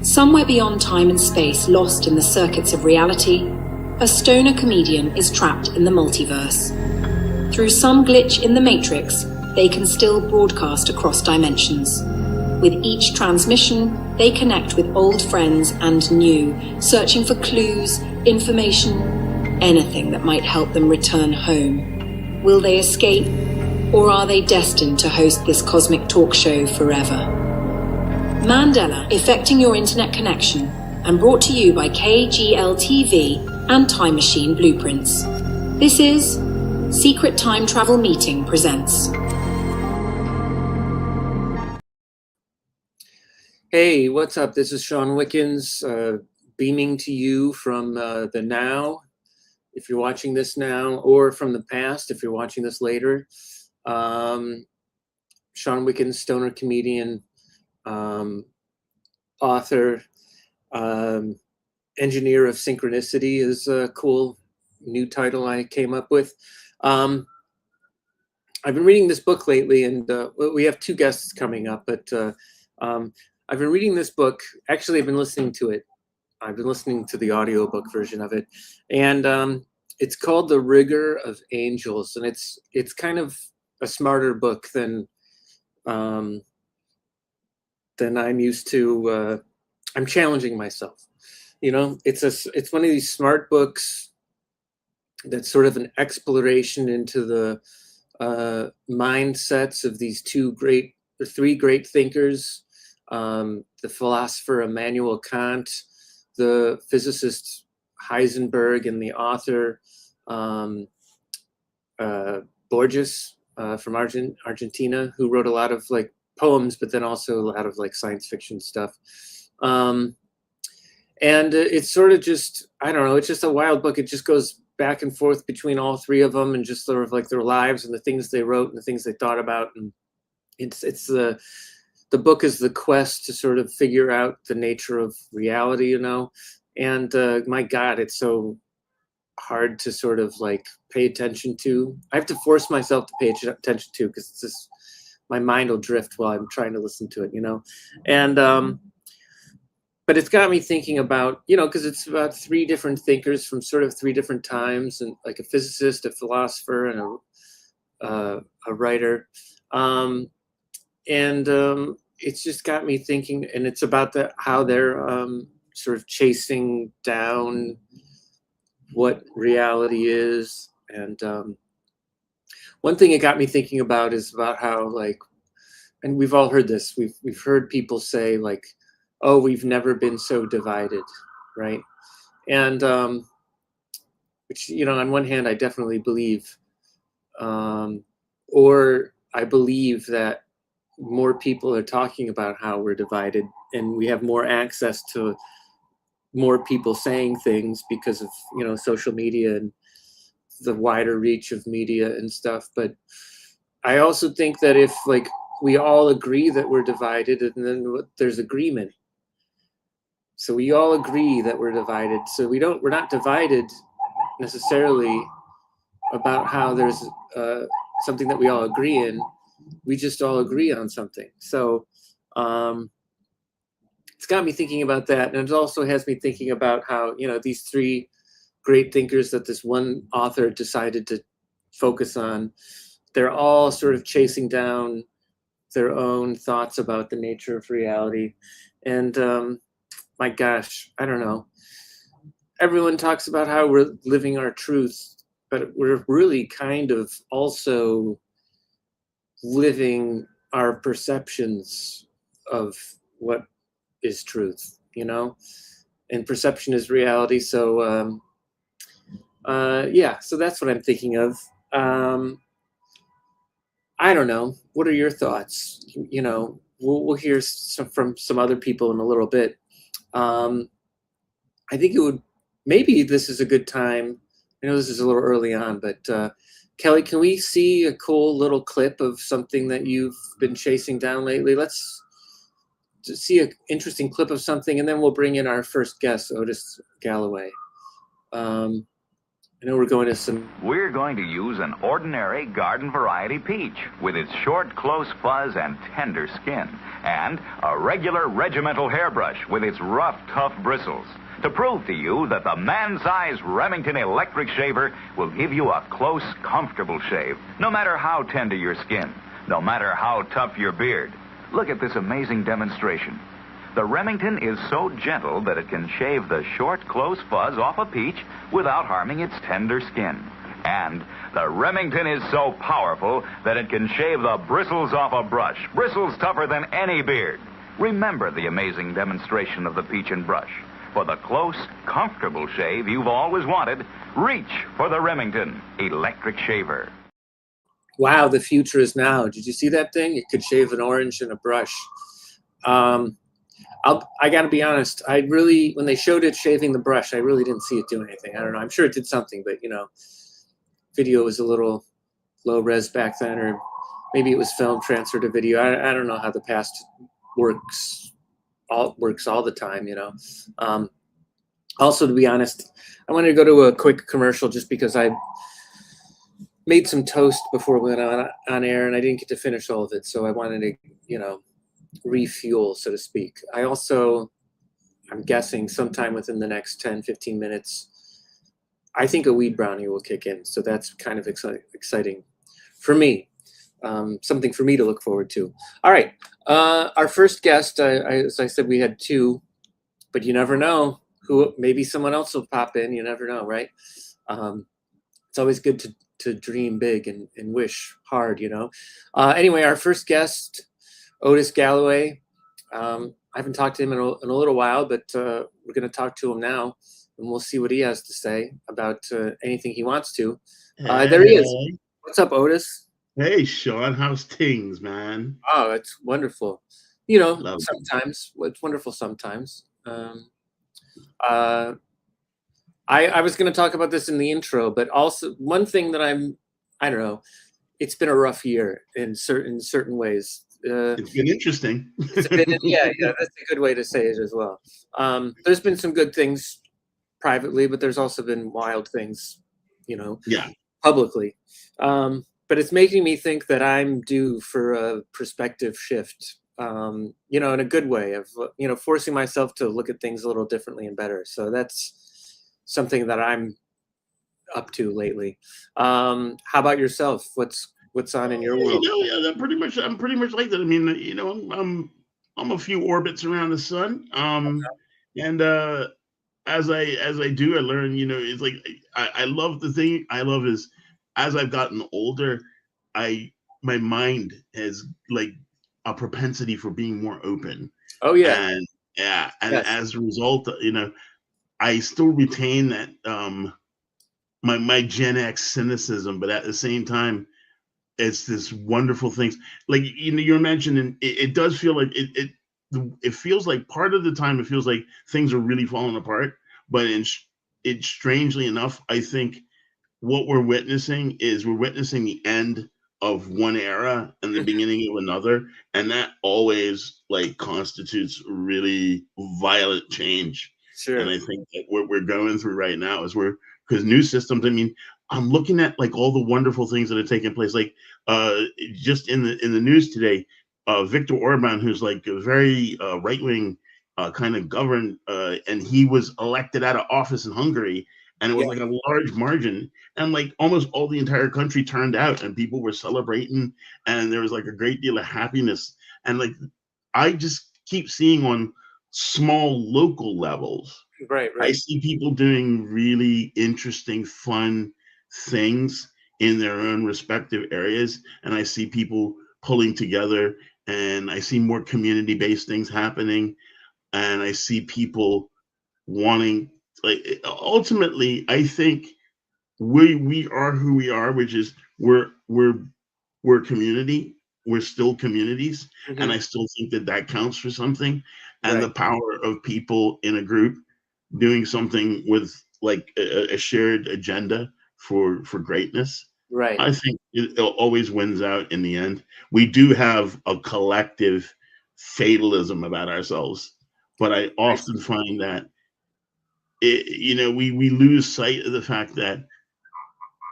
Somewhere beyond time and space, lost in the circuits of reality, a stoner comedian is trapped in the multiverse. Through some glitch in the matrix, they can still broadcast across dimensions. With each transmission, they connect with old friends and new, searching for clues, information, anything that might help them return home. Will they escape, or are they destined to host this cosmic talk show forever? Mandela, Effecting Your Internet Connection, and brought to you by KGL-TV and Time Machine Blueprints. This is Secret Time Travel Meeting presents. Hey, what's up? This is Sean Wickens, beaming to you from the now, if you're watching this now, or from the past, if you're watching this later. Sean Wickens, stoner comedian, author, engineer of synchronicity is a cool new title I came up with. I've been reading this book lately, and we have two guests coming up, but I've been reading this book. Actually, I've been listening to it. I've been listening to the audiobook version of it, and it's called The Rigor of Angels, and it's kind of a smarter book than I'm used to. I'm challenging myself. You know, it's one of these smart books that's sort of an exploration into the mindsets of these three great thinkers, the philosopher Immanuel Kant, the physicist Heisenberg, and the author Borges from Argentina, who wrote a lot of like poems, but then also a lot of like science fiction stuff. And it's sort of just, I don't know, it's just a wild book. It just goes back and forth between all three of them and just sort of like their lives and the things they wrote and the things they thought about. And it's the book is the quest to sort of figure out the nature of reality, you know? And my God, it's so hard to sort of like pay attention to. I have to force myself to pay attention to, because it's just, my mind will drift while I'm trying to listen to it, you know? And, but it's got me thinking about, you know, because it's about three different thinkers from sort of three different times, and like a physicist, a philosopher, and a writer. It's just got me thinking, and it's about how they're sort of chasing down what reality is. And one thing it got me thinking about is about how, like, and we've all heard this, we've heard people say like, oh, we've never been so divided, right? And which, you know, on one hand I definitely believe, or I believe that more people are talking about how we're divided, and we have more access to more people saying things because of, you know, social media and the wider reach of media and stuff. But I also think that if like we all agree that we're divided, and then there's agreement. So we all agree that we're divided. So we're not divided necessarily about how there's something that we all agree in. We just all agree on something. So it's got me thinking about that. And it also has me thinking about how, you know, these three great thinkers that this one author decided to focus on, they're all sort of chasing down their own thoughts about the nature of reality. And my gosh, I don't know. Everyone talks about how we're living our truth, but we're really kind of also living our perceptions of what is truth, you know? And perception is reality. So yeah, so that's what I'm thinking of. I don't know. What are your thoughts? You know, we'll hear from some other people in a little bit. I think maybe this is a good time. I know this is a little early on, but Kelly, can we see a cool little clip of something that you've been chasing down lately? Let's see an interesting clip of something, and then we'll bring in our first guest, Otis Galloway. I know we're going to some. We're going to use an ordinary garden variety peach with its short, close fuzz and tender skin, and a regular regimental hairbrush with its rough, tough bristles, to prove to you that the man-sized Remington electric shaver will give you a close, comfortable shave, no matter how tender your skin, no matter how tough your beard. Look at this amazing demonstration. The Remington is so gentle that it can shave the short, close fuzz off a peach without harming its tender skin. And the Remington is so powerful that it can shave the bristles off a brush, bristles tougher than any beard. Remember the amazing demonstration of the peach and brush. For the close, comfortable shave you've always wanted, reach for the Remington electric shaver. Wow, the future is now. Did you see that thing? It could shave an orange in a brush. I got to be honest. I really, when they showed it shaving the brush, I really didn't see it doing anything. I don't know. I'm sure it did something, but video was a little low res back then, or maybe it was film transfer to video. I don't know how the past works all the time. Also, to be honest, I wanted to go to a quick commercial just because I made some toast before we went on air, and I didn't get to finish all of it, so I wanted to refuel, so to speak. I'm guessing sometime within the next 10-15 minutes, I think a weed brownie will kick in. So that's kind of exciting for me. Something for me to look forward to. All right. Our first guest, as I said, we had two, but you never know who, maybe someone else will pop in. You never know, right? It's always good to dream big and wish hard, Anyway, our first guest, Otis Galloway. I haven't talked to him in a little while, but we're going to talk to him now, and we'll see what he has to say about anything he wants to. There he is. What's up, Otis? Hey, Sean. How's things, man? Oh, it's wonderful. Sometimes it's wonderful. Sometimes. I was going to talk about this in the intro, but also one thing that I don't know. It's been a rough year in certain ways. It's been interesting. Yeah, that's a good way to say it as well. There's been some good things privately, but there's also been wild things, publicly. But it's making me think that I'm due for a perspective shift, in a good way of, forcing myself to look at things a little differently and better. So that's something that I'm up to lately. How about yourself? What's on in your world? I'm pretty much like that. I mean, I'm a few orbits around the sun. And as I do, I learn. It's like I love the thing I love is as I've gotten older, my mind has like a propensity for being more open. Oh yeah, and yes. As a result, I still retain that my Gen X cynicism, but at the same time, it's this wonderful things. Like you're mentioning, it does feel like it feels like part of the time it feels like things are really falling apart. But it strangely enough, I think what we're witnessing the end of one era and the beginning of another, and that always like constitutes really violent change. Sure. And I think that what we're going through right now is because new systems. I mean, I'm looking at like all the wonderful things that are taking place. Like just in the news today, Viktor Orban, who's like a very right wing kind of governed, and he was elected out of office in Hungary, and it was like a large margin, and like almost all the entire country turned out, and people were celebrating, and there was like a great deal of happiness, and like I just keep seeing on small local levels. Right. I see people doing really interesting, fun things in their own respective areas, and I see people pulling together, and I see more community-based things happening, and I see people wanting, like, ultimately, I think we are who we are, which is we're community. We're still communities, and I still think that counts for something. And the power of people in a group doing something with like a shared agenda for greatness. Right. I think it always wins out in the end. We do have a collective fatalism about ourselves, but I often find that we lose sight of the fact that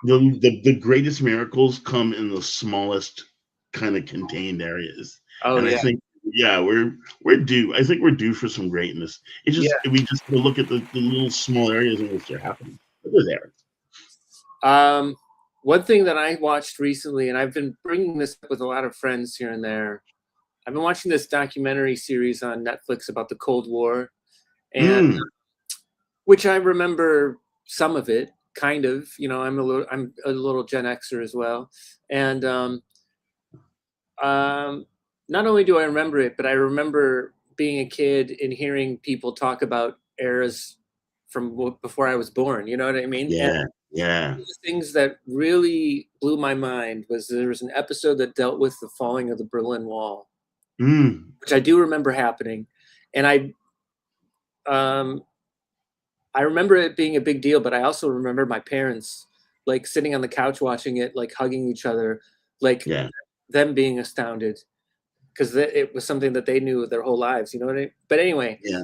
the greatest miracles come in the smallest kind of contained areas. Oh And I yeah, think, yeah, we're due. I think we're due for some greatness. It's yeah. just we just look at the little small areas in which they're happening. But they're there. One thing that I watched recently, and I've been bringing this up with a lot of friends here and there. I've been watching this documentary series on Netflix about the Cold War, and Mm, which I remember some of it, kind of. I'm a little Gen Xer as well, and um, not only do I remember it, but I remember being a kid and hearing people talk about eras from before I was born. You know what I mean? And yeah, yeah. one of the things that really blew my mind was there was an episode that dealt with the falling of the Berlin Wall, Mm, which I do remember happening, and um, I remember it being a big deal, but I also remember my parents like sitting on the couch watching it, like hugging each other, like yeah, them being astounded because it was something that they knew their whole lives. You know what I mean? But anyway, yeah,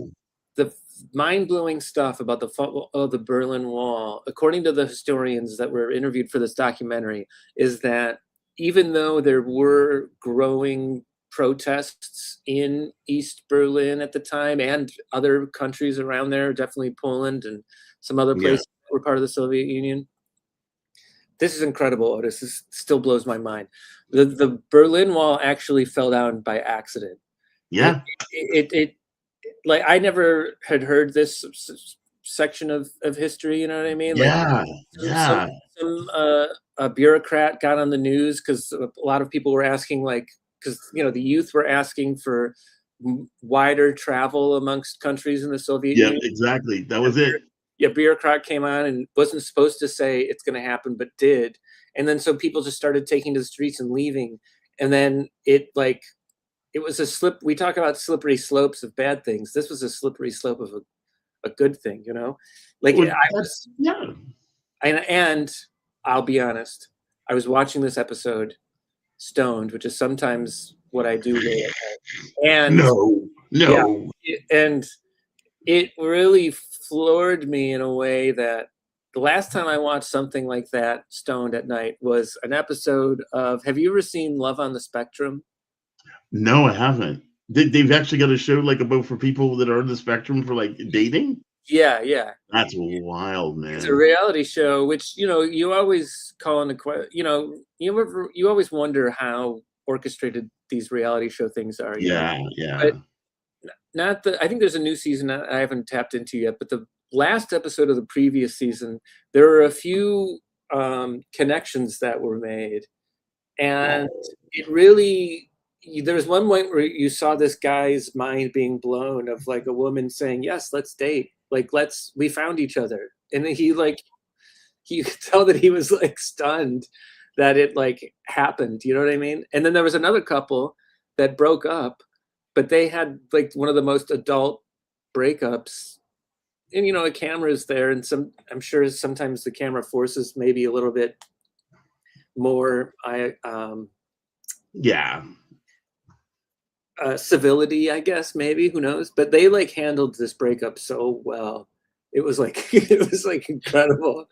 the mind-blowing stuff about the fall of the Berlin Wall, according to the historians that were interviewed for this documentary, is that even though there were growing protests in East Berlin at the time and other countries around there, definitely Poland and some other yeah. places that were part of the Soviet Union. This is incredible, Otis. This still blows my mind. The Berlin Wall actually fell down by accident. It, Yeah. it like I never had heard this section of history. You know what I mean? Like Yeah, some yeah, a bureaucrat got on the news because a lot of people were asking, like, because the youth were asking for wider travel amongst countries in the Soviet yeah, Union. exactly. That was it. A bureaucrat came on and wasn't supposed to say it's going to happen, but did, and then so people just started taking to the streets and leaving, and then it was a slip. We talk about slippery slopes of bad things. This was a slippery slope of a good thing, Like Well, I that's was, yeah. and I'll be honest, I was watching this episode stoned, which is sometimes what I do late at night. And No, yeah, no. and it really floored me in a way that the last time I watched something like that stoned at night was an episode of, have you ever seen Love on the Spectrum? No, I haven't. They've actually got a show like about for people that are on the spectrum for like dating. Yeah, yeah. That's wild, It's a man. reality show, which you always call into question. You always wonder how orchestrated these reality show things are. Yeah, But yeah. not the. I think there's a new season that I haven't tapped into yet. But the last episode of the previous season, there were a few connections that were made, and it really. There was one point where you saw this guy's mind being blown of like a woman saying, "Yes, let's date. Like, we found each other," and you could tell that he was like stunned that it like happened. You know what I mean? And then there was another couple that broke up, but they had like one of the most adult breakups. And a camera's there, and I'm sure sometimes the camera forces maybe a little bit more Yeah. civility, I guess, maybe, who knows, but they like handled this breakup so well. It was like it was like incredible.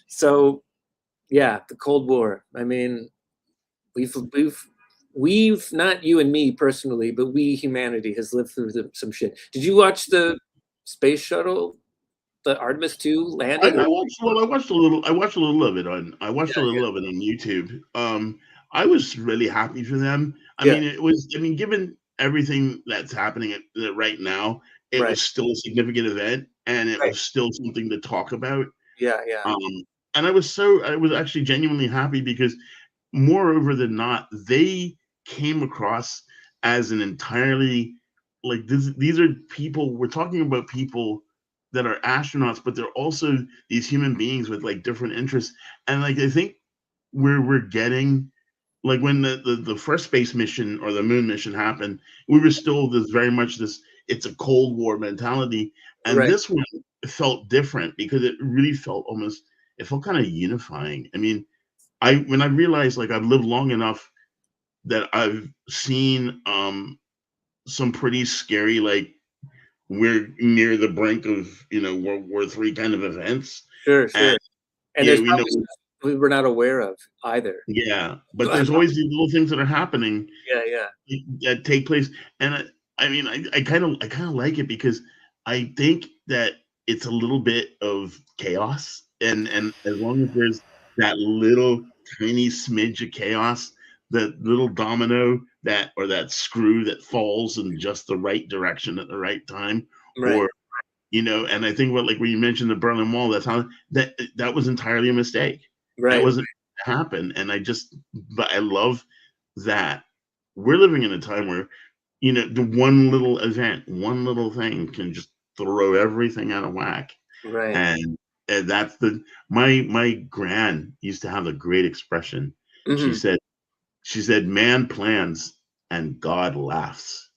So yeah, the Cold War, I mean, we've not you and me personally, but humanity has lived through some shit. Did you watch the space shuttle, the Artemis 2 landing? I watched well, I watched a little of it on Yeah, YouTube. I was really happy for them. yeah, I mean, given everything that's happening right now, it right, was still a significant event and it right, was still something to talk about. yeah, yeah, Um, and I was actually genuinely happy because moreover than not, they came across as an entirely like these are people, we're talking about people that are astronauts, but they're also these human beings with like different interests. And like I think we're getting like when the first space mission or the moon mission happened, we were still this very much this it's a Cold War mentality. And right, this one felt different because it really felt almost it felt kind of unifying. I mean, when I realized like I've lived long enough that I've seen some pretty scary like we're near the brink of World War III kind of events, sure, and sure, And Yeah, there's we know. probably stuff we were not aware of either. Yeah, but there's always these little things that are happening Yeah, yeah. that take place, and I mean, I kind of like it because I think that it's a little bit of chaos, and as long as there's that little tiny smidge of chaos, that little domino that or that screw that falls in just the right direction at the right time, Right, or and I think what like when you mentioned the Berlin Wall, that's how that was entirely a mistake. That right. wasn't happen, and but I love that we're living in a time where the one little event, one little thing can just throw everything out of whack. Right. And that's my gran used to have a great expression. She Mhm. said she said man plans and God laughs.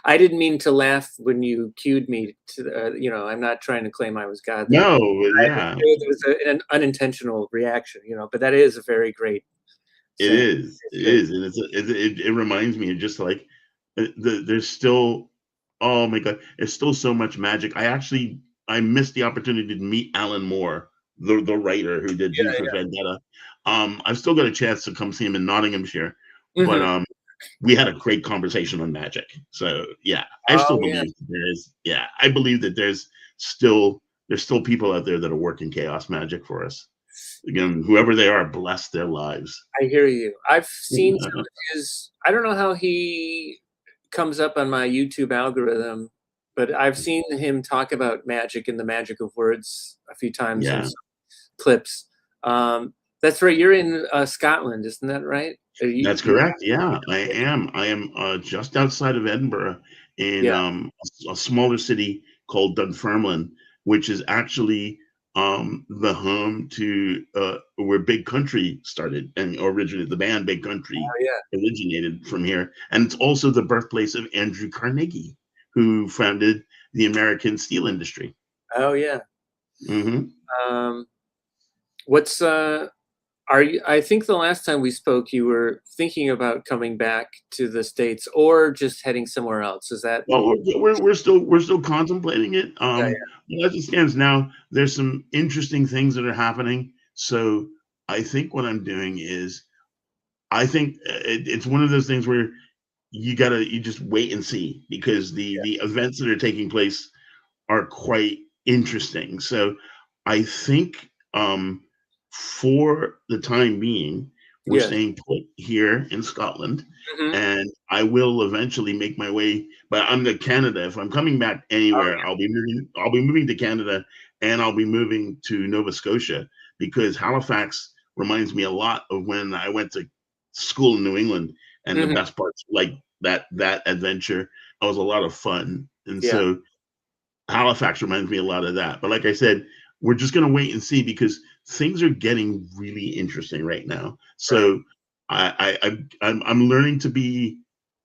I didn't mean to laugh when you cued me to, I'm not trying to claim I was God there. No, I yeah, it was an unintentional reaction, but that is a very great it saying. is. It's It great. is, and it reminds me of just like there's still, oh my god, there's still so much magic. I missed the opportunity to meet Alan Moore, the writer who did V for Yeah, Vendetta. I've still got a chance to come see him in Nottinghamshire, yeah. but Mhm. we had a great conversation on magic. So yeah, I Oh, still yeah. believe that I believe that there's still people out there that are working chaos magic for us. Again, whoever they are, bless their lives. I hear you. I've seen some of his I don't know how he comes up on my YouTube algorithm, but I've seen him talk about magic and the magic of words a few times in Yeah, some clips. That's right, you're in, Scotland, isn't that right? Are you that's correct. Yeah, I am. I am just outside of Edinburgh in Yeah, a smaller city called Dunfermline, which is actually the home to where Big Country started and originated. The band Big Country oh, yeah. originated from here, and it's also the birthplace of Andrew Carnegie, who founded the American steel industry. Oh, yeah. Hmm. Um, what's, Are you I think the last time we spoke, you were thinking about coming back to the States or just heading somewhere else. Is that Well, we're still contemplating it. Yeah, But as it stands now, there's some interesting things that are happening. So I think what I'm doing is I think it's one of those things where you just wait and see because the events that are taking place are quite interesting. So I think for the time being, we're yeah. Yes. staying put here in Scotland, Mhm. and I will eventually make my way. But I'm to Canada. If I'm coming back Oh, anywhere, I'll be moving. I'll be moving to Canada, and I'll be moving to Nova Scotia because Halifax reminds me a lot of when I went to school in New England, and yeah. the Mhm. best parts like that adventure. It was a lot of fun, and Yeah. so Halifax reminds me a lot of that. But like I said, we're just going to wait and see because things are getting really interesting right now. Right. So I'm learning to be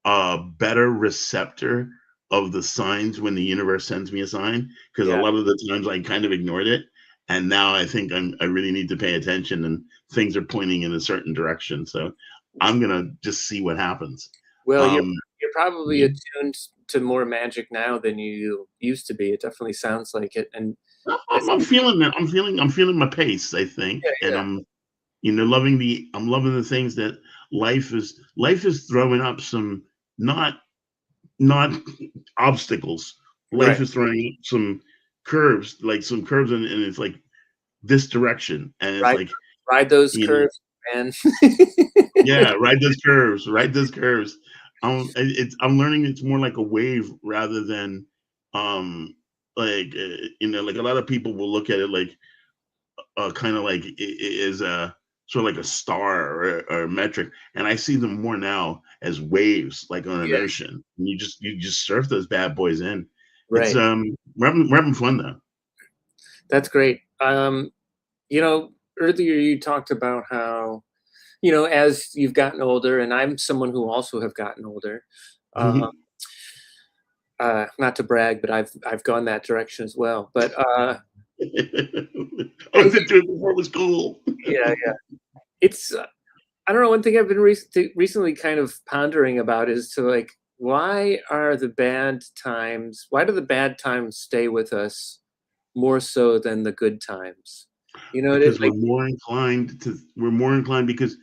a better receptor of the signs when the universe sends me a sign because a Yeah. lot of the times I kind of ignored it, and now I think I really need to pay attention and things are pointing in a certain direction. So I'm gonna just see what happens. Well, Um, you're probably yeah. attuned to more magic now than you used to be. It definitely sounds like it, and I'm, it's I'm feeling it. I'm feeling my pace, I think, Yeah, and yeah. I'm loving the things that life is throwing up some not obstacles. Life Right. is throwing up some curves, like some curves, and it's like this direction, and it's Ride like ride those you know, curves, man. yeah, ride those curves. I'm learning it's more like a wave rather than um like like a lot of people will look at it like kind of like is a sort of like a star or a metric, and I see them more now as waves, like on an Yeah, ocean. And you just surf those bad boys in. It's right. we're having fun though. That's great. You know, earlier you talked about how, as you've gotten older, and I'm someone who also have gotten older, uh, not to brag, but I've gone that direction as well. But I I was think, into it before it was cool. yeah, yeah, it's I don't know. One thing I've been recently kind of pondering about is to like, why do the bad times stay with us more so than the good times. You know, it is because like, we're more inclined because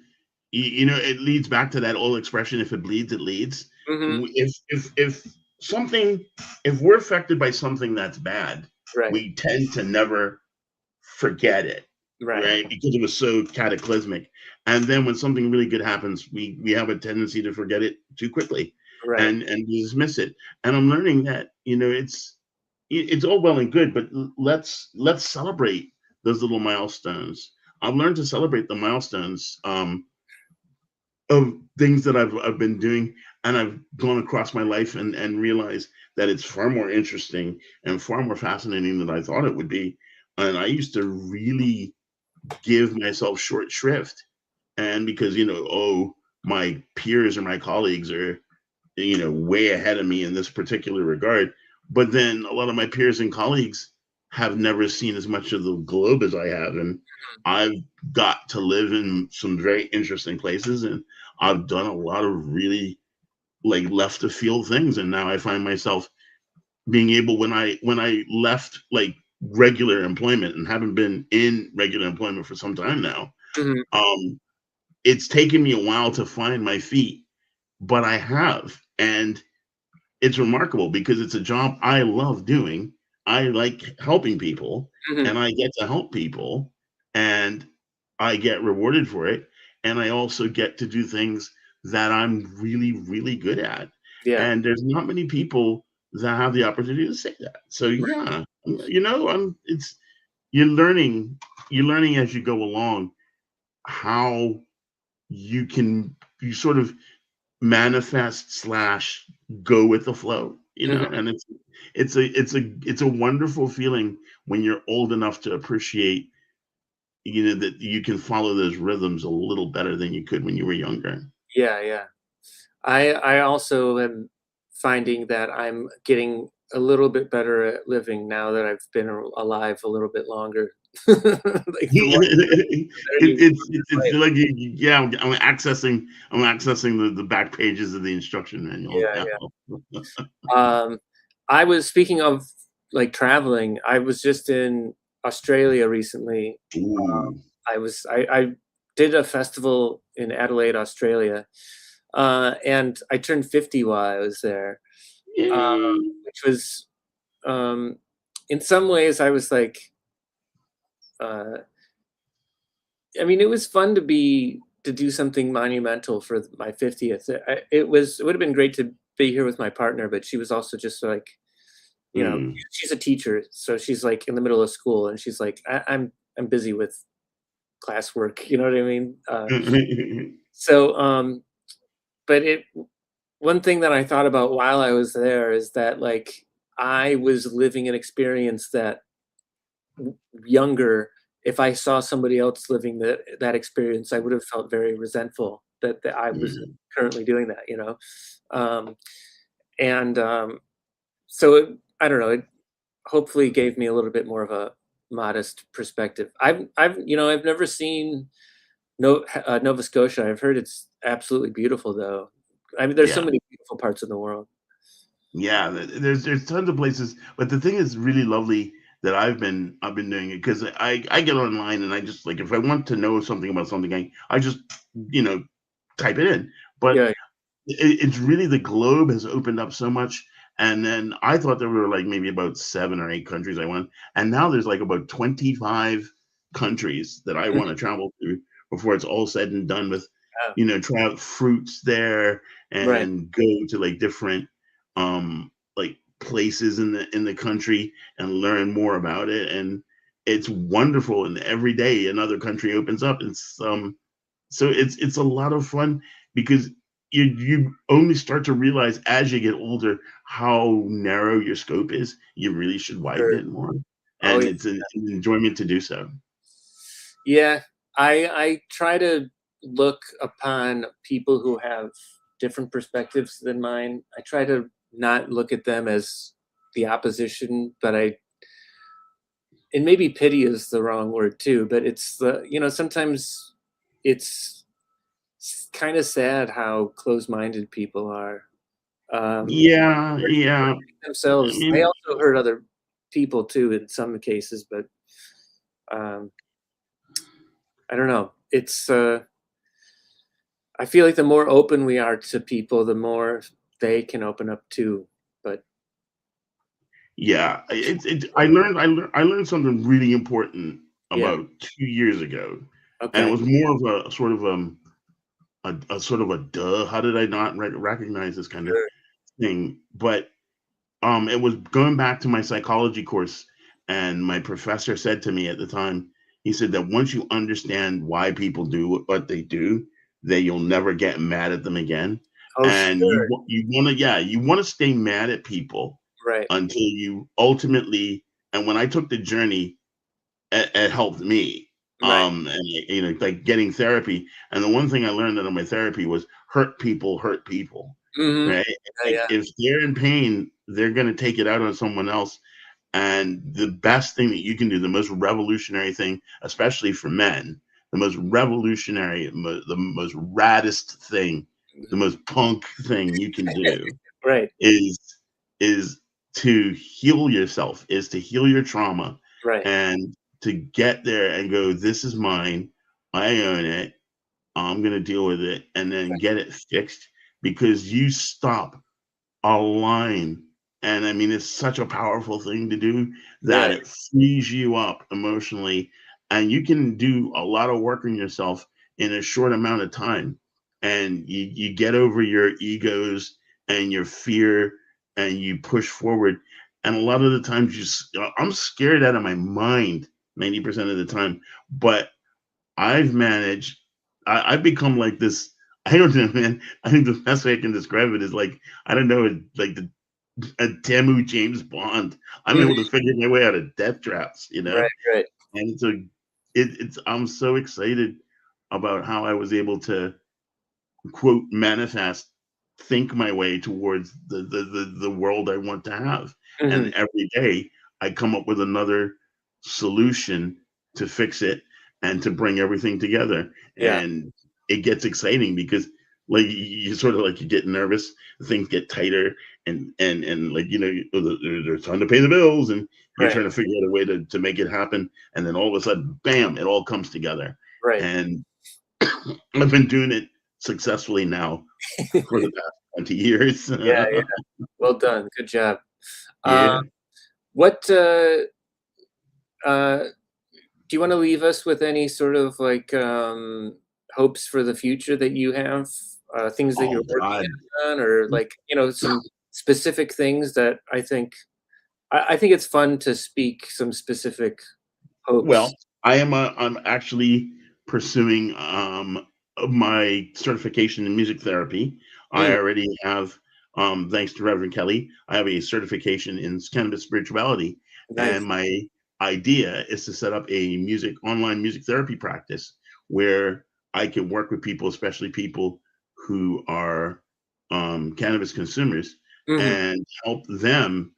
you know, it leads back to that old expression: if it bleeds, it leads. mhm, If something, if we're affected by something that's bad, right, we tend to never forget it, right, right? Because it was so cataclysmic. And then when something really good happens, we have a tendency to forget it too quickly right. and dismiss it. And I'm learning that, you know, it's all well and good, but let's celebrate those little milestones. I've learned to celebrate the milestones of things that I've been doing, and I've gone across my life and realized that it's far more interesting and far more fascinating than I thought it would be. And I used to really give myself short shrift, and because you know, oh, my peers or my colleagues are, you know, way ahead of me in this particular regard. But then a lot of my peers and colleagues have never seen as much of the globe as I have. And I've got to live in some very interesting places. And I've done a lot of really like left of field things. And now I find myself being able, when I left like regular employment and haven't been in regular employment for some time now, Mhm, um, it's taken me a while to find my feet, but I have. And it's remarkable because it's a job I love doing. I like helping people mhm, and I get to help people and I get rewarded for it. And I also get to do things that I'm really, really good at. yeah, And there's not many people that have the opportunity to say that. So yeah, you know, it's you're learning, you're learning as you go along how you sort of manifest slash go with the flow, you know. mhm. And it's a wonderful feeling when you're old enough to appreciate, you know, that you can follow those rhythms a little better than you could when you were younger. Yeah, yeah. I also am finding that I'm getting a little bit better at living now that I've been alive a little bit longer. Like, the more better you It's life. like yeah, I'm accessing the back pages of the instruction manual Yeah, now. yeah. I was speaking of, like, traveling, I was just in Australia recently. Ooh. I did a festival in Adelaide, Australia, and I turned 50 while I was there, Yay. which was, um in some ways, I was like, uh I mean, it was fun to do something monumental for my 50th. It would have been great to be here with my partner, but she was also just like, you know, Mm. she's a teacher, so she's like in the middle of school, and she's like, I'm busy with classwork. You know what I mean? So, but it one thing that I thought about while I was there is that, like, I was living an experience that younger, if I saw somebody else living that experience, I would have felt very resentful that I was Mm. currently doing that, you know? Um, and, so I don't know, it hopefully gave me a little bit more of a modest perspective. I've never seen Nova Scotia. I've heard it's absolutely beautiful, though. I mean, there's so Yeah. many beautiful parts of the world. Yeah, there's tons of places, but the thing is really lovely that I've been doing it because I get online and I just like if I want to know something about something, I just you know type it in. But Yeah, it's really the globe has opened up so much. And then I thought there were like maybe about 7 or 8 countries I went, and now there's like about 25 countries that I mhm, want to travel to before it's all said and done with, yeah, you know, try out fruits there right. and go to like different like places in the country and learn more about it. And it's wonderful. And every day another country opens up. It's a lot of fun because you only start to realize as you get older how narrow your scope is. You really should widen Sure. it more, Oh, and yeah. it's an enjoyment to do so. Yeah, I try to look upon people who have different perspectives than mine. I try to not look at them as the opposition, but and maybe pity is the wrong word too, but sometimes it's kind of sad how close-minded people are. Um, Yeah, hurting yeah. I themselves. They mean, also hurt other people too in some cases, but I don't know. It's I feel like the more open we are to people, the more they can open up too. But Yeah, I learned something really important yeah, about 2 years ago, and it okay, was more of a sort of a sort of a duh. How did I not recognize this kind of sure. thing? But it was going back to my psychology course, and my professor said to me at the time, he said that once you understand why people do what they do, that you'll never get mad at them again. Oh, And sure. you want to, yeah, you want to stay mad at people Right, until you ultimately. And when I took the journey, it helped me. right. And like getting therapy. And the one thing I learned out of my therapy was hurt people hurt people, Mm-hmm. right? Yeah, Like yeah. if they're in pain, they're going to take it out on someone else. And the best thing that you can do, the most revolutionary thing, especially for men, the most revolutionary, the most raddest thing, the most punk thing you can do Right, is is to heal yourself, is to heal your trauma, right, and to get there and go, this is mine, I own it, I'm going to deal with it, and then get it fixed, because you stop a line. And I mean, it's such a powerful thing to do that yeah, it frees you up emotionally, and you can do a lot of work on yourself in a short amount of time. And you get over your egos and your fear, and you push forward. And a lot of the times, I'm scared out of my mind 90% of the time, but I've managed. I've become like this. I don't know, man. I think the best way I can describe it is like, I don't know, like a Demu James Bond. I'm mhm, able to figure my way out of death traps, right, right. and it's I'm so excited about how I was able to quote manifest, think my way towards the world I want to have. Hmm. And every day I come up with another solution to fix it and to bring everything together. Yeah, And it gets exciting because like you sort of like you get nervous, things get tighter, and like there's time to pay the bills, and you're right, trying to figure out a way to make it happen, and then all of a sudden, bam, it all comes together. right. And I've been doing it successfully now for the past 20 years. Yeah, yeah. Well done. Good job. Uh, Yeah. what uh, do you want to leave us with any sort of like hopes for the future that you have? Things that you're Oh working God. on, or like some specific things that I think it's fun to speak some specific hopes. Well, I'm actually pursuing my certification in music therapy. I Mm, already have, thanks to Reverend Kelly, I have a certification in cannabis spirituality, and nice. my idea is to set up a online music therapy practice where I can work with people, especially people who are cannabis consumers, Hmm. and help them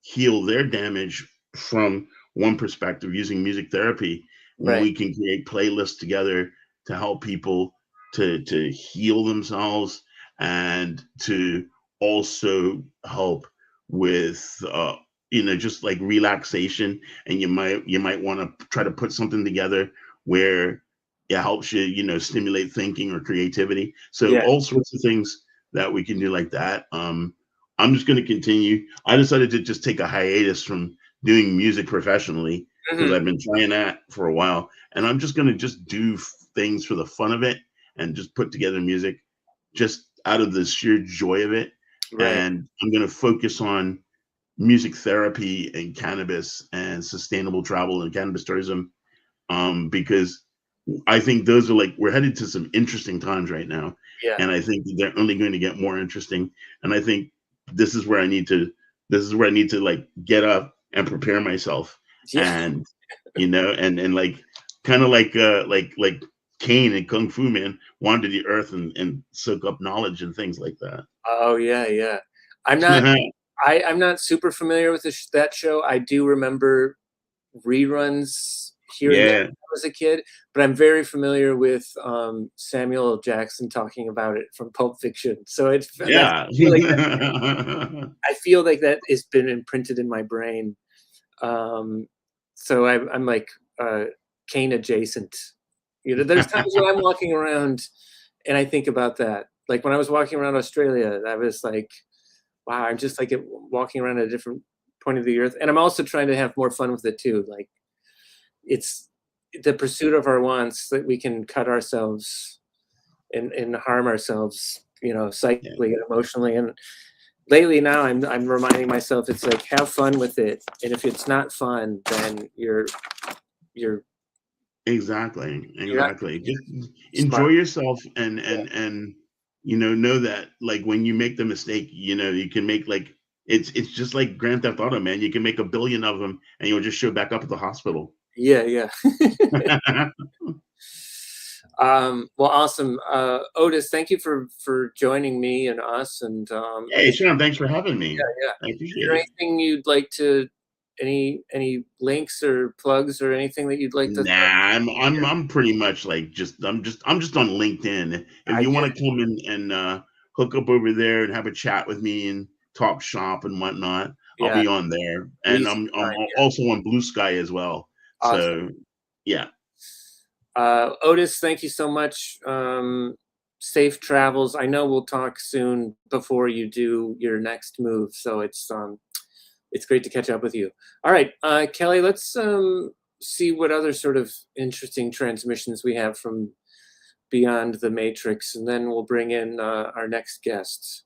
heal their damage from one perspective using music therapy. Right. We can create playlists together to help people to heal themselves, and to also help with just like relaxation. And you might want to try to put something together where it helps you stimulate thinking or creativity. So Yeah. all sorts of things that we can do like that. I'm just going to continue. I decided to just take a hiatus from doing music professionally because Hmm. I've been trying that for a while, and I'm just going to just do things for the fun of it, and just put together music just out of the sheer joy of it. Right. And I'm going to focus on music therapy and cannabis and sustainable travel and cannabis tourism, because I think those are like, we're headed to some interesting times right now, Yeah. and I think they're only going to get more interesting. And I think this is where I need to like get up and prepare myself, Yeah. and and like kind of like Cain and Kung Fu Man wander the earth and soak up knowledge and things like that. Oh yeah, yeah. I'm not I'm not super familiar with that show. I do remember reruns here and there Yeah, when I was a kid, but I'm very familiar with Samuel L. Jackson talking about it from Pulp Fiction. So yeah. I feel like that has been imprinted in my brain. So I'm like Kane adjacent. There's times when I'm walking around and I think about that. Like when I was walking around Australia, I was like, wow, I'm just like walking around at a different point of the earth. And I'm also trying to have more fun with it too. Like it's the pursuit of our wants that we can cut ourselves and harm ourselves, psychically and emotionally. And lately now I'm reminding myself, it's like, have fun with it. And if it's not fun, then you're Exactly. Just enjoy smart. yourself and know that like when you make the mistake, you can make like it's just like Grand Theft Auto, man. You can make 1 billion of them and you'll just show back up at the hospital. Yeah. Well, awesome. Otis, thank you for joining me and us. And hey, Sean, thanks for having me. Yeah. I Is appreciate there it. anything you'd like to, any links or plugs or anything that you'd like to? Nah, I'm pretty much like I'm just on LinkedIn. If you want to come in and hook up over there and have a chat with me and talk shop and whatnot, I'll be on there. And I'm also on Blue Sky as well. Awesome. So yeah. Otis, thank you so much. Safe travels. I know we'll talk soon before you do your next move. So it's great to catch up with you. All right, Kelly, let's see what other sort of interesting transmissions we have from beyond the Matrix, and then we'll bring in our next guest.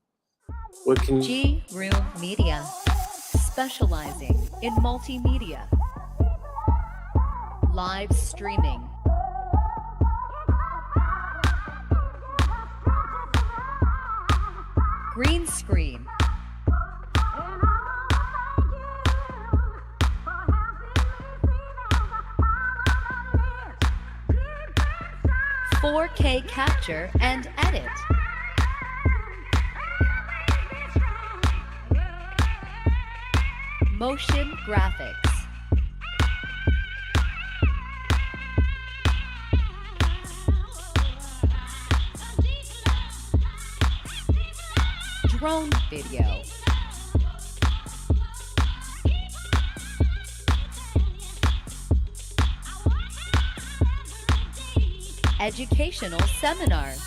G Room Media, specializing in multimedia, live streaming, green screen, 4K capture and edit, motion graphics, drone video, educational seminars,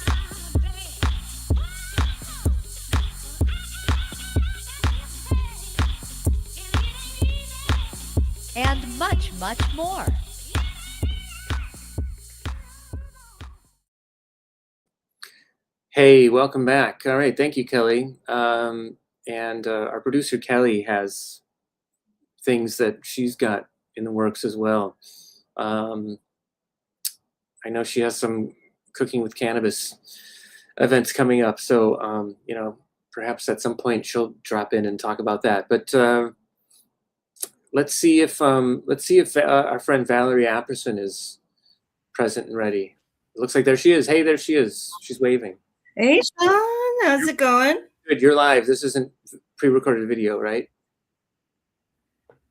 and much, much more. Hey, welcome back. All right, thank you, Kelly. And our producer, Kelly, has things that she's got in the works as well. I know she has some cooking with cannabis events coming up, so perhaps at some point she'll drop in and talk about that. But let's see if our friend Valerie Apperson is present and ready. It looks like there she is. Hey, there she is. She's waving. Hey, Sean, how's it going? Good, you're live. This isn't pre-recorded video, right?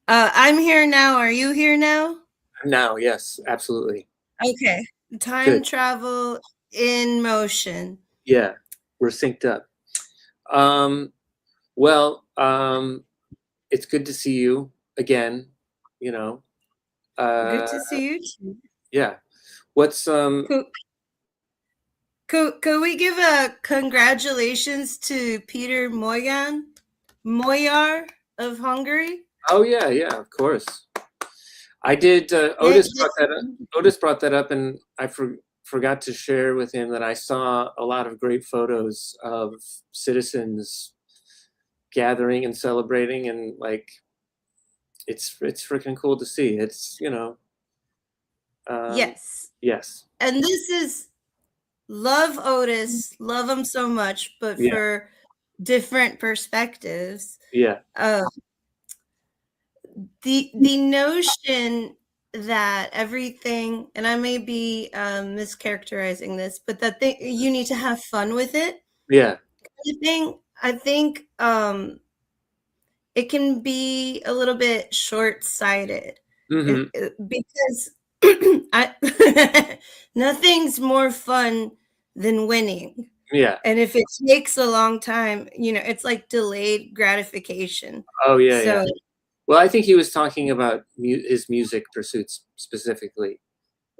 I'm here now. Are you here now? Now, yes, absolutely. Okay. Time travel in motion. Yeah, we're synced up. Well, it's good to see you again. Good to see you too. Yeah. What's Could we give a congratulations to Peter Moyar of Hungary? Oh yeah, of course. I did. Otis brought that up, and I forgot to share with him that I saw a lot of great photos of citizens gathering and celebrating, and like it's freaking cool to see. It's yes. And this is love Otis, love him so much, but for different perspectives. Yeah. The notion that everything, and I may be mischaracterizing this, but that you need to have fun with it. Yeah. I think it can be a little bit short-sighted because nothing's more fun than winning. Yeah. And if it takes a long time, it's like delayed gratification. Oh yeah. So Well, I think he was talking about his music pursuits specifically.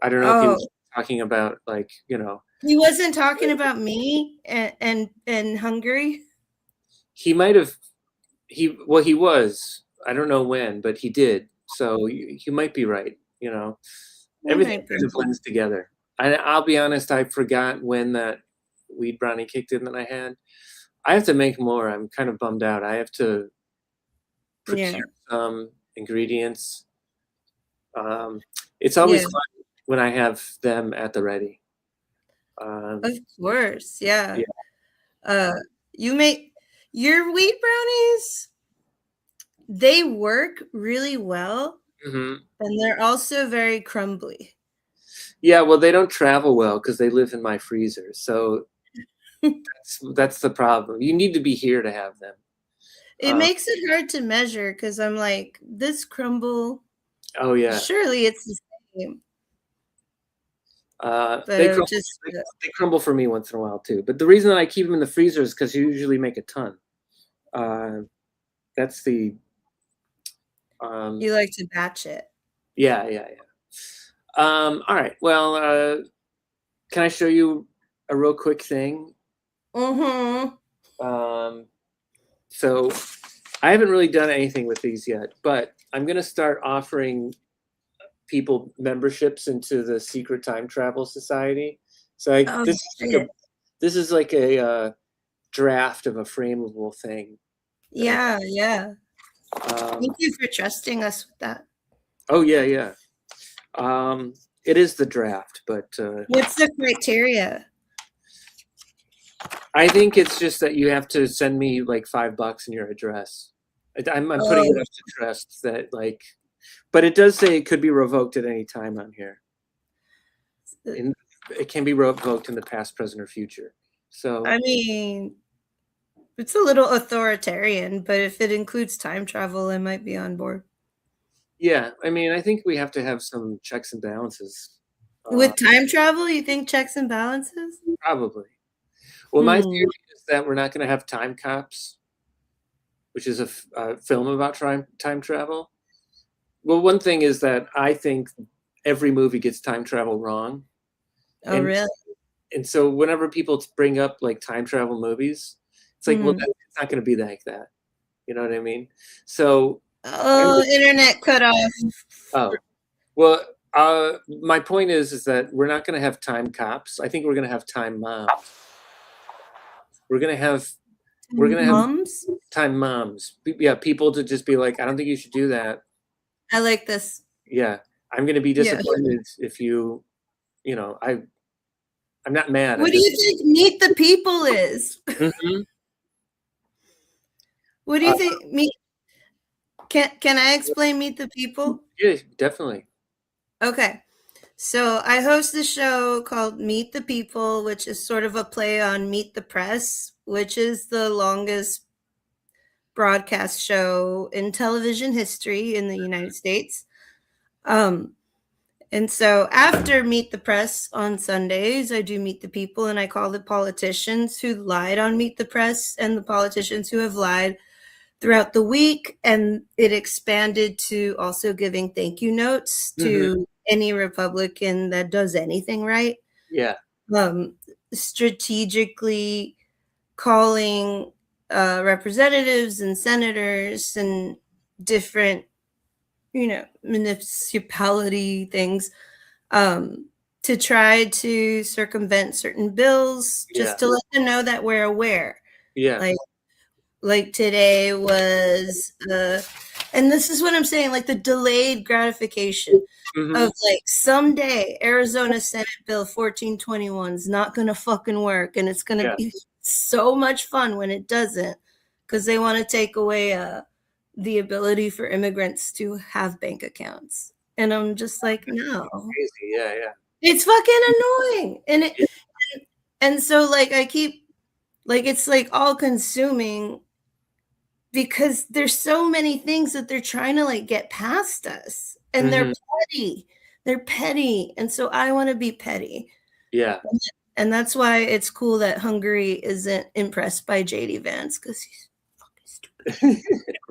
I don't know if he was talking about like, He wasn't talking about me and Hungary. he might have. He was. I don't know when, but he did. So you might be right. Everything kind of blends together. I'll be honest. I forgot when that weed brownie kicked in that I had. I have to make more. I'm kind of bummed out. I have to procure some ingredients. It's always fun when I have them at the ready. Of course, yeah. You make your wheat brownies. They work really well, and they're also very crumbly. Yeah, well, they don't travel well because they live in my freezer. So that's the problem. You need to be here to have them. It makes it hard to measure because I'm like, this crumble. Oh yeah. Surely it's the same. They crumble for me once in a while too. But the reason that I keep them in the freezer is because you usually make a ton. That's the. You like to batch it. Yeah. All right. Well, can I show you a real quick thing? So I haven't really done anything with these yet, but I'm going to start offering people memberships into the Secret Time Travel Society. So this is like a draft of a frameable thing. Yeah. Thank you for trusting us with that. Oh yeah. It is the draft, but what's the criteria? I think it's just that you have to send me like $5 in your address. I'm putting it up to trust that like, but it does say it could be revoked at any time on here. It can be revoked in the past, present, or future. So I mean, it's a little authoritarian, but if it includes time travel, I might be on board. Yeah, I mean, I think we have to have some checks and balances. With time travel, you think checks and balances? Probably. Well, my theory is that we're not going to have Time Cops, which is a film about time travel. Well, one thing is that I think every movie gets time travel wrong. Oh, really? And so whenever people bring up like time travel movies, it's like, well, it's not going to be like that. You know what I mean? So. Internet cut off. Oh, well, my point is that we're not going to have time cops. I think we're going to have time moms. We're going to have time moms. Yeah, people to just be like, I don't think you should do that. I like this. Yeah, I'm going to be disappointed if you I'm not mad. What do you think Meet the People is? What do you think? Can I explain Meet the People? Yeah, definitely. Okay. So I host a show called Meet the People, which is sort of a play on Meet the Press, which is the longest broadcast show in television history in the United States. And so after Meet the Press on Sundays, I do Meet the People, and I call the politicians who lied on Meet the Press and the politicians who have lied throughout the week. And it expanded to also giving thank you notes to any Republican that does anything right. Yeah. Strategically calling representatives and senators and different municipality things to try to circumvent certain bills, just to let them know that we're aware. Yeah. Like today was and this is what I'm saying, like the delayed gratification of like someday Arizona Senate Bill 1421 is not gonna fucking work, and it's gonna be so much fun when it doesn't, because they want to take away the ability for immigrants to have bank accounts. And I'm just like, no. Crazy. Yeah. It's fucking annoying. And so like I keep like it's like all consuming because there's so many things that they're trying to like get past us, and they're petty. And so I want to be petty. Yeah. And that's why it's cool that Hungary isn't impressed by JD Vance, because he's fucking stupid.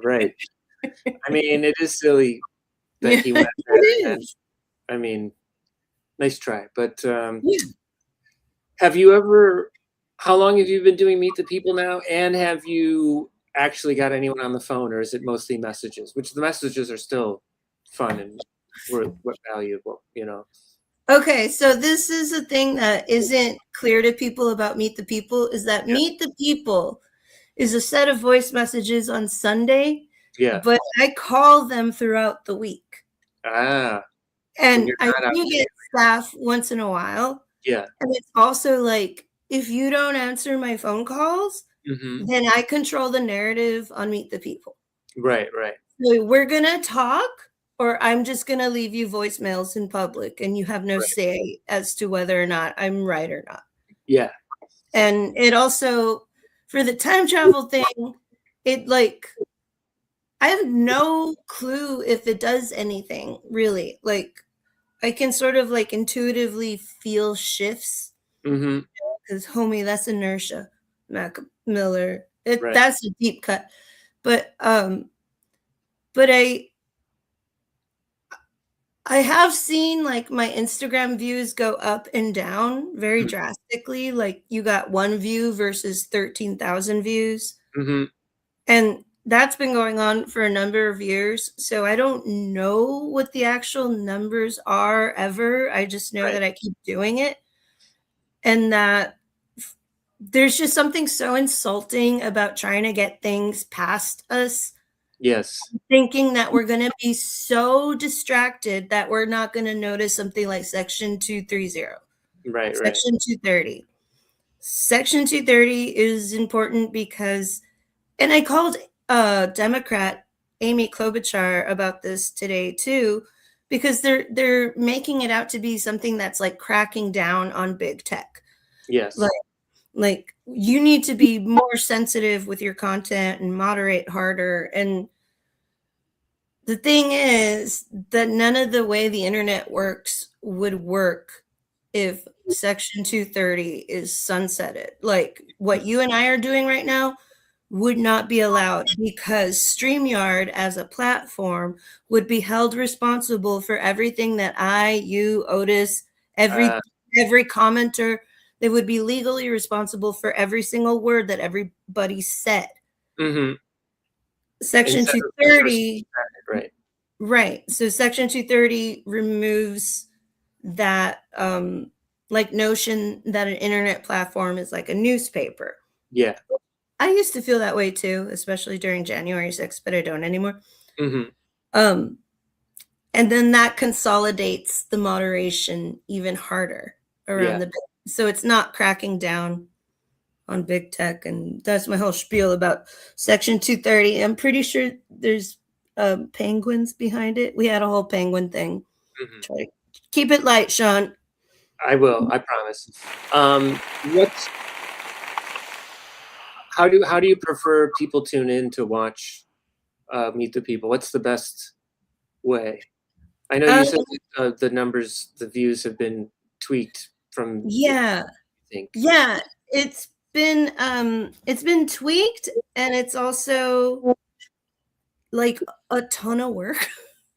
Right. I mean, it is silly that he went there. It And, is. I mean, nice try. But Yeah. have you ever? How long have you been doing Meet the People now? And have you actually got anyone on the phone, or is it mostly messages? Which the messages are still fun and were valuable, you know. Okay, so this is a thing that isn't clear to people about Meet the People, is that Yeah. Meet the People is a set of voice messages on Sunday, Yeah. but I call them throughout the week. Ah. And you're I not out do get staff once in a while. Yeah. And it's also like, if you don't answer my phone calls, Hmm. then I control the narrative on Meet the People. Right. Right. So we're going to talk, or I'm just going to leave you voicemails in public, and you have no Right. say as to whether or not I'm right or not. Yeah. And it also, for the time travel thing, it like, I have no clue if it does anything really. Like, I can sort of like intuitively feel shifts Hmm. because, homie, that's inertia, Mac Miller. Right. That's a deep cut. But I have seen like my Instagram views go up and down very Mhm. drastically. Like, you got 1 view versus 13,000 views. Hmm. And that's been going on for a number of years. So I don't know what the actual numbers are ever. I just know Right. that I keep doing it. And that there's just something so insulting about trying to get things past us, Yes. thinking that we're going to be so distracted that we're not going to notice something like Section 230, Right. Right. Section 230. Section 230 is important because, and I called Democrat Amy Klobuchar about this today too, because they're making it out to be something that's like cracking down on big tech. Yes. Like you need to be more sensitive with your content and moderate harder. And the thing is that none of the way the internet works would work if Section 230 is sunsetted. Like what you and I are doing right now would not be allowed, because StreamYard as a platform would be held responsible for everything that you, Otis, every commenter. They would be legally responsible for every single word that everybody said. Hmm. Section Instead of 230, right. right. So Section 230 removes that like notion that an internet platform is like a newspaper. Yeah. I used to feel that way too, especially during January 6th, but I don't anymore. Hmm. And then that consolidates the moderation even harder around Yeah. so it's not cracking down on big tech. And that's my whole spiel about Section 230. I'm pretty sure there's penguins behind it. We had a whole penguin thing. Hmm. Try to keep it light, Sean. I will. I promise. What's how do you prefer people tune in to watch Meet the People? What's the best way? I know you said the numbers, the views have been tweaked from. Yeah. I think. Yeah, it's been tweaked, and it's also like a ton of work.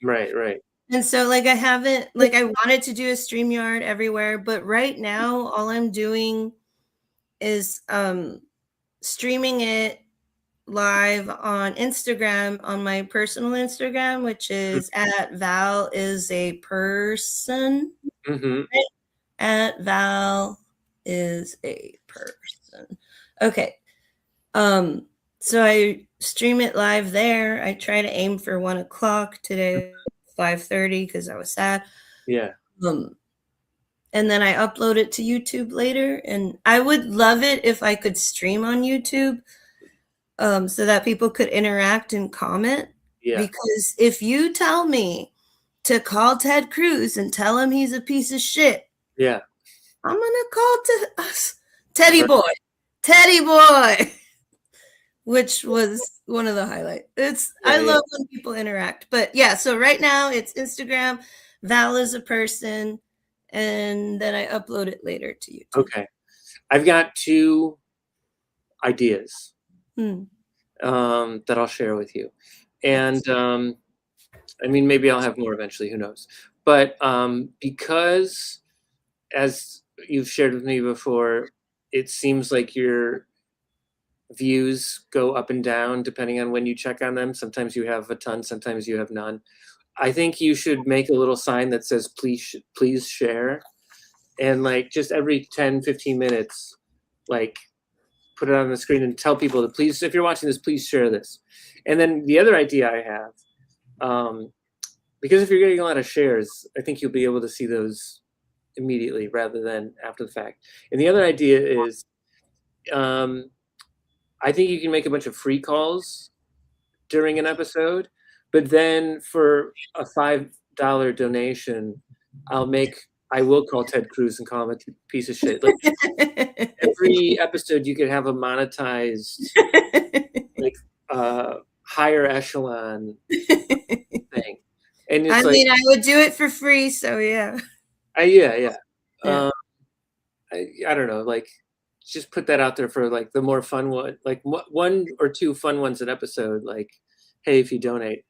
Right. Right. And so like I haven't, like, I wanted to do a StreamYard everywhere, but right now all I'm doing is streaming it live on Instagram, on my personal Instagram, which is at Val is a person. Hmm. At Val is a person. Okay. So I stream it live there. I try to aim for 1:00 today, 5:30, because I was sad. Yeah. And then I upload it to YouTube later. And I would love it if I could stream on YouTube, so that people could interact and comment. Yeah. Because if you tell me to call Ted Cruz and tell him he's a piece of shit, Yeah. I'm gonna call Teddy Boy, which was one of the highlights. I love when people interact. But yeah, so right now it's Instagram, Val is a person, and then I upload it later to YouTube. Okay. I've got 2 ideas that I'll share with you. And I mean, maybe I'll have more eventually, who knows? But because, as you've shared with me before, it seems like your views go up and down depending on when you check on them. Sometimes you have a ton, sometimes you have none. I think you should make a little sign that says please share, and like just every 10 15 minutes, like put it on the screen and tell people to please, if you're watching this, please share this. And then the other idea I have, because if you're getting a lot of shares, I think you'll be able to see those immediately rather than after the fact. And the other idea is, I think you can make a bunch of free calls during an episode, but then for a $5 donation, I will call Ted Cruz and call him a piece of shit. Like every episode, you could have a monetized, like higher echelon thing. And it's I mean, I would do it for free, so yeah. Yeah. Yeah. I don't know, like just put that out there for like the more fun one, like one or two fun ones an episode. Like, hey, if you donate.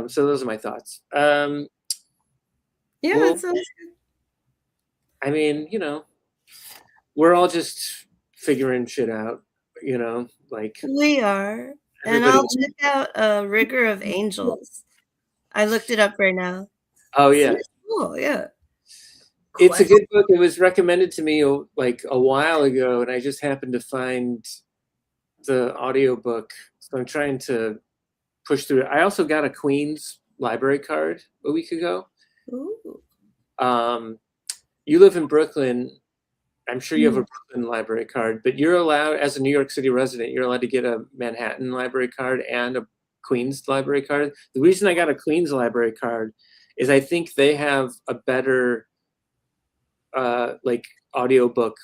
So those are my thoughts. Yeah, well, that sounds good. I mean, we're all just figuring shit out, like We are. And I'll check out Rigor of Angels. I looked it up right now. Oh yeah. It's cool, yeah. It's a good book. It was recommended to me like a while ago, and I just happened to find the audiobook. So I'm trying to push through it. I also got a Queens library card a week ago. Ooh. You live in Brooklyn. I'm sure you have a Brooklyn library card, but you're allowed, as a New York City resident, you're allowed to get a Manhattan library card and a Queens library card. The reason I got a Queens library card is I think they have a better like audiobook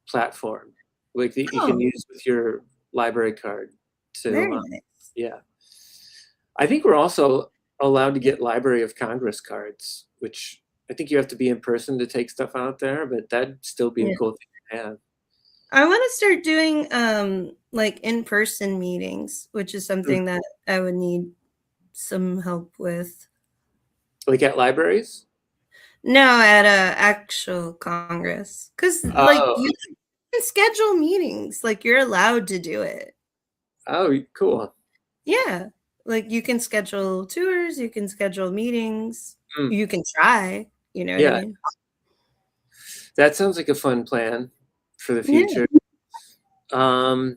platform, like that you can use with your library card. Very nice. Yeah. I think we're also allowed to get Library of Congress cards, which I think you have to be in person to take stuff out there, but that'd still be a cool thing to have. I want to start doing like in-person meetings, which is something that I would need some help with. Like at libraries? No, at a actual Congress. Because like you can schedule meetings. Like you're allowed to do it. Oh, cool. Yeah. Like you can schedule tours, you can schedule meetings, you can try, what I mean? That sounds like a fun plan for the future. Yeah.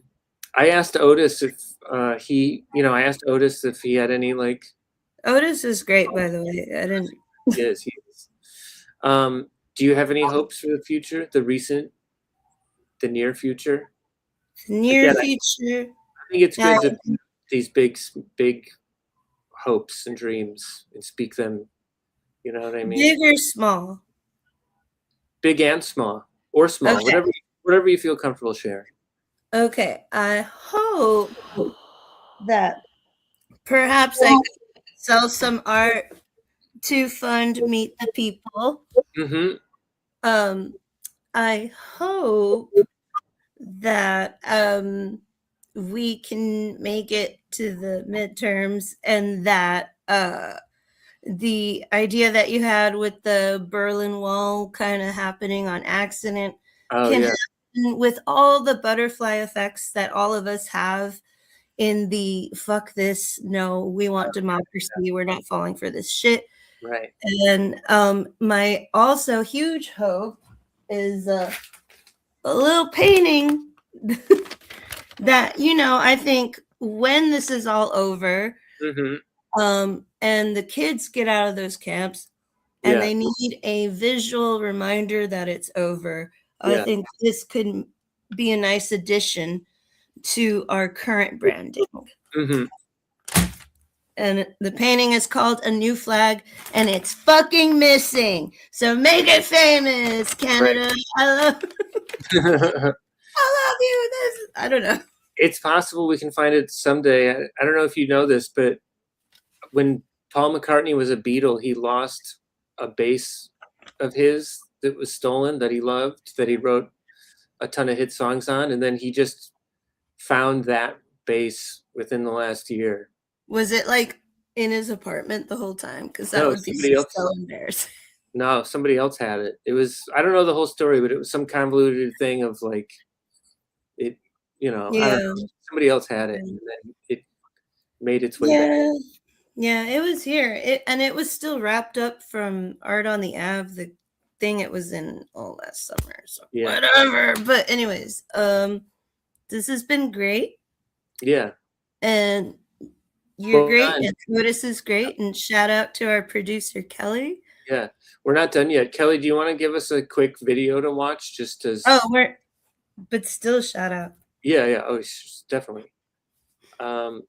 I asked Otis if he had any like. Otis is great, by the way. I didn't. He is. Do you have any hopes for the future? The near future? Future. I think it's good to have these big hopes and dreams and speak them. You know what I mean? Big or small? Big and small, or small, whatever you feel comfortable sharing. Okay, I hope that perhaps I could sell some art to fund Meet the People. I hope that we can make it to the midterms, and that the idea that you had with the Berlin Wall kind of happening on accident can happen with all the butterfly effects that all of us have in the fuck this, no, we want democracy, we're not falling for this shit. Right. And my also huge hope is a little painting that, I think when this is all over, and the kids get out of those camps and they need a visual reminder that it's over, I think this could be a nice addition to our current branding. And the painting is called A New Flag, and it's fucking missing. So make it famous, Canada. Right. I love you. I don't know. It's possible we can find it someday. I don't know if you know this, but when Paul McCartney was a Beatle, he lost a bass of his that was stolen, that he loved, that he wrote a ton of hit songs on, and then he just found that bass within the last year. Was it like in his apartment the whole time? Because that No, would be somebody else. so embarrassing. No, somebody else had it. It was, I don't know the whole story, but it was some convoluted thing of like it, I don't know. Somebody else had it, and then it made its way back. Yeah, it was here. It was still wrapped up from Art on the Ave, the thing it was in all last summer. So whatever. But anyways, this has been great. Yeah. And you're great, and Otis is great, and shout out to our producer Kelly. Yeah, we're not done yet. Kelly, do you want to give us a quick video to watch just as but still shout out. Yeah. Oh, definitely.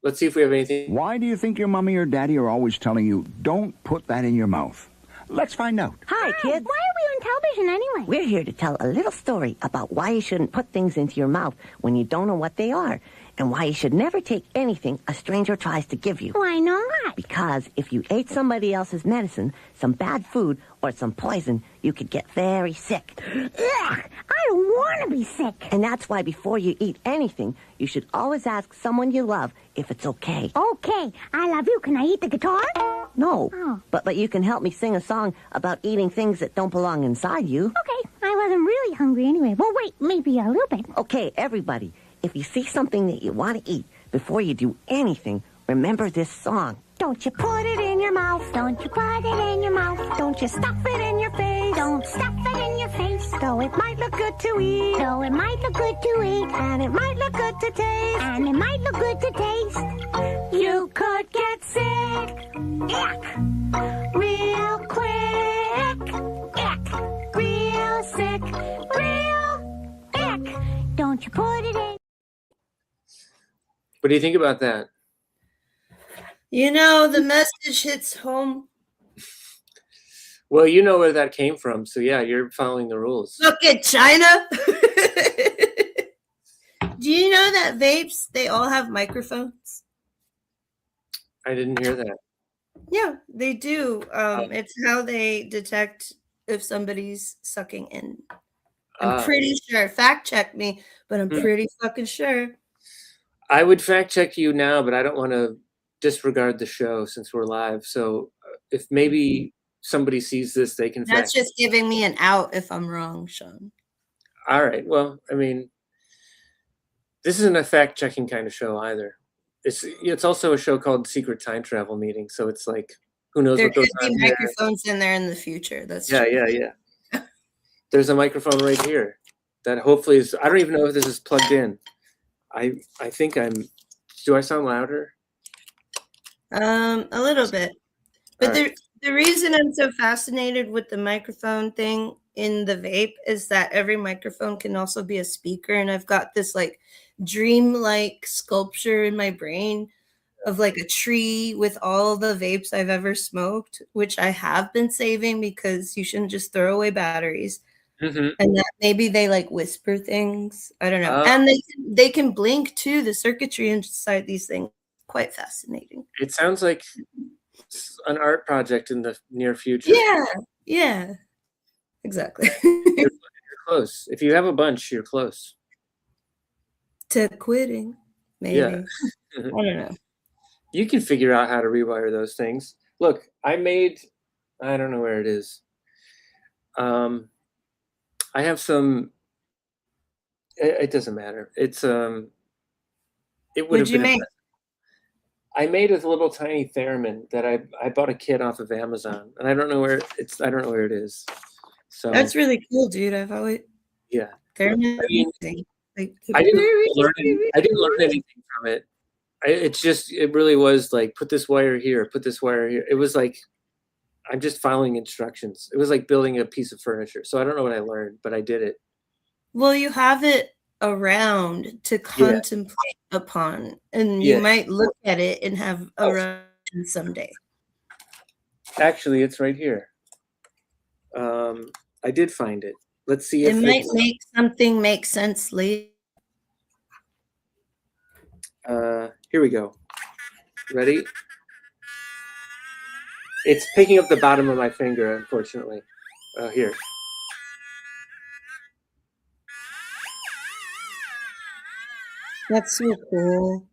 Let's see if we have anything. Why do you think your mommy or daddy are always telling you, don't put that in your mouth? Let's find out. Hi, kids. Why are we on television anyway? We're here to tell a little story about why you shouldn't put things into your mouth when you don't know what they are, and why you should never take anything a stranger tries to give you. Why not? Because if you ate somebody else's medicine, some bad food, or some poison, you could get very sick. Ugh, I don't want to be sick. And that's why before you eat anything, you should always ask someone you love if it's okay. Okay, I love you. Can I eat the guitar? No, but you can help me sing a song about eating things that don't belong inside you. Okay, I wasn't really hungry anyway. Well, wait, maybe a little bit. Okay, everybody, if you see something that you want to eat, before you do anything, remember this song. Don't you put it in your mouth. Don't you put it in your mouth. Don't you stuff it in your face. Don't stuff it in your face. Though it might look good to eat. Though it might look good to eat. And it might look good to taste. And it might look good to taste. You could get sick. Ick. Real quick. Ick. Real sick. Real ick. Don't you put it in. What do you think about that? The message hits home. Well, you know where that came from, so yeah, you're following the rules. Look at China. Do you know that vapes, they all have microphones? I didn't hear that. Yeah, they do. It's how they detect if somebody's sucking in. I'm pretty sure. Fact check me, but I'm pretty fucking sure. I would fact check you now, but I don't want to disregard the show since we're live. So if maybe somebody sees this, they can. That's just giving me an out if I'm wrong, Sean. All right. Well, I mean, this isn't a fact checking kind of show either. It's also a show called Secret Time Travel Meeting. So it's like, who knows what goes on there. There could be microphones in there in the future. That's true. Yeah. There's a microphone right here that hopefully is. I don't even know if this is plugged in. I think do I sound louder? A little bit. But the reason I'm so fascinated with the microphone thing in the vape is that every microphone can also be a speaker. And I've got this like dream-like sculpture in my brain of like a tree with all the vapes I've ever smoked, which I have been saving because you shouldn't just throw away batteries. Mm-hmm. And that maybe they like whisper things. I don't know. And they can blink too. The circuitry inside these things, quite fascinating. It sounds like an art project in the near future. Yeah. Exactly. You're close. If you have a bunch, you're close to quitting. Maybe. Yeah. I don't know. You can figure out how to rewire those things. Look, I don't know where it is. I have some. It doesn't matter. It's it would What'd have you been. Make? I made a little tiny theremin that I bought a kit off of Amazon, and I don't know where it's. I don't know where it is. So that's really cool, dude. I've always theremin. I didn't learn anything from it. It really was like put this wire here, put this wire here. It was like I'm just following instructions. It was like building a piece of furniture. So I don't know what I learned, but I did it. Well, you have it around to contemplate upon, and you might look at it and have a reaction someday. Actually, it's right here. I did find it. Let's see if it might make something make sense later. Here we go. Ready? It's picking up the bottom of my finger, unfortunately. Here. That's so cool.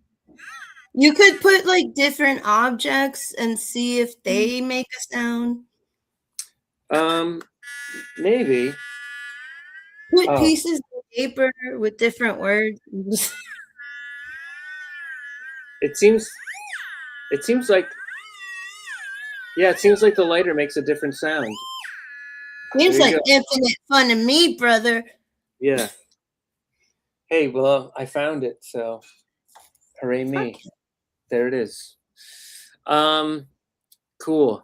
You could put like different objects and see if they make a sound. Maybe. Put Oh. pieces of paper with different words. It seems like, yeah, it seems like the lighter makes a different sound. Seems There you like infinite fun to me, brother. Yeah. Hey, well, I found it, so hooray me. Okay. There it is. Cool.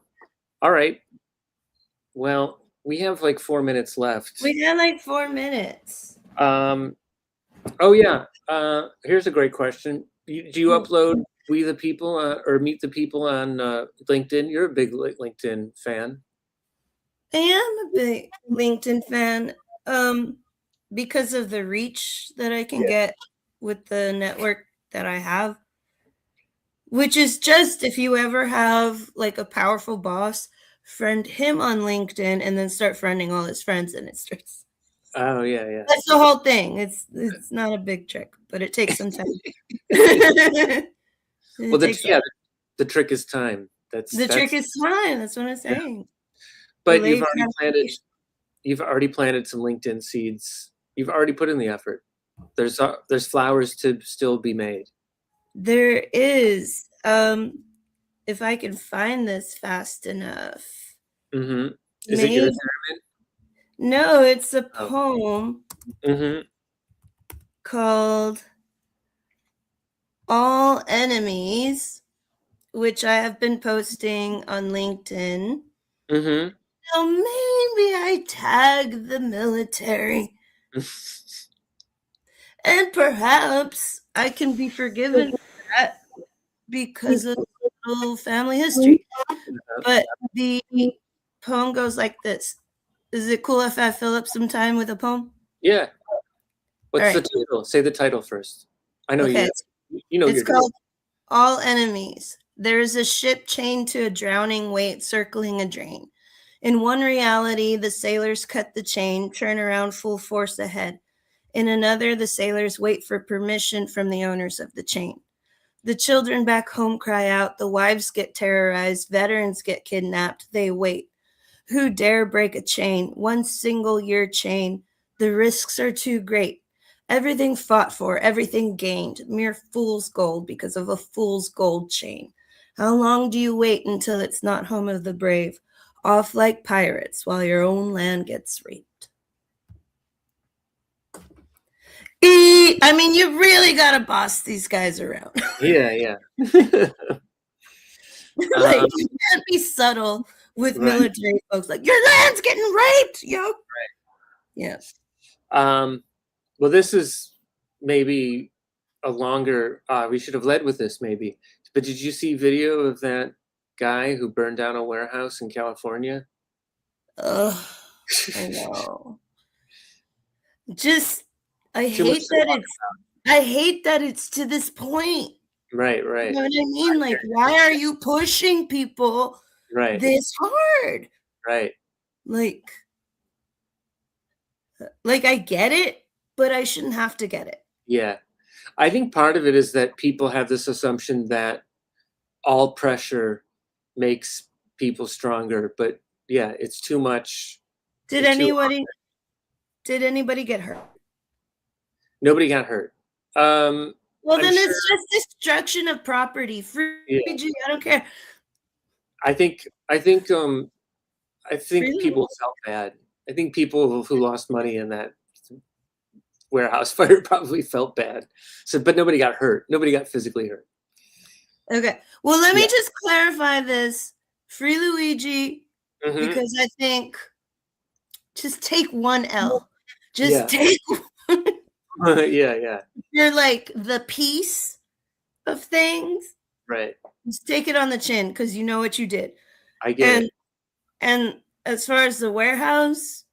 All right. Well, we have like 4 minutes left. We got like 4 minutes. Oh yeah. Here's a great question. Do you upload We the People or Meet the People on LinkedIn? You're a big LinkedIn fan. I am a big LinkedIn fan because of the reach that I can get with the network that I have, which is just if you ever have like a powerful boss, friend him on LinkedIn and then start friending all his friends, and it's just Oh yeah. that's the whole thing. It's not a big trick, but it takes some time. Well, the trick is time. The trick is time. That's what I'm saying. But Delayed you've already planted some LinkedIn seeds. You've already put in the effort. There's flowers to still be made. There is. If I can find this fast enough. Mm-hmm. Is it your retirement? No, it's a poem called All Enemies, which I have been posting on LinkedIn. Mm-hmm. Now maybe I tag the military. And perhaps I can be forgiven for that because of a little family history. But the poem goes like this. Is it cool if I fill up some time with a poem? Yeah. What's All the title? Say the title first. I know Okay. you know It's you're called All Enemies. There is a ship chained to a drowning weight circling a drain. In one reality, the sailors cut the chain, turn around full force ahead. In another, the sailors wait for permission from the owners of the chain. The children back home cry out, the wives get terrorized, veterans get kidnapped, they wait. Who dare break a chain, one single year chain? The risks are too great. Everything fought for, everything gained, mere fool's gold because of a fool's gold chain. How long do you wait until it's not home of the brave? Off like pirates while your own land gets raped. I mean, you really gotta boss these guys around. Yeah. Like, you can't be subtle with military folks. Like, your land's getting raped, yo. Right. Yeah. Well, this is maybe a longer. We should have led with this, maybe. But did you see video of that guy who burned down a warehouse in California? Ugh, I know. I hate that it's to this point. Right. You know what I mean? Like, why are you pushing people this hard? Right. Like I get it, but I shouldn't have to get it. Yeah. I think part of it is that people have this assumption that all pressure makes people stronger, but yeah, it's too much. Did anybody get hurt? Nobody got hurt. Well, then it's just destruction of property. Free G, I don't care. I think people felt bad. I think people who lost money in that warehouse fire probably felt bad. So, but nobody got hurt. Nobody got physically hurt. Okay. Well, let me just clarify this. Free Luigi, because I think just take one L. Just take one. Yeah. You're like the piece of things. Right. Just take it on the chin because you know what you did. I get it. And as far as the warehouse,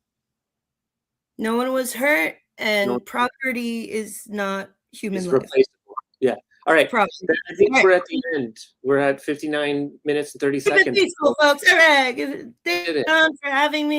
no one was hurt, and property is not human life. Replaceable. Yeah. All right. Property. I think we're at the end. We're at 59 minutes and 30 seconds. Peaceful, folks. All right. Thank you for having me.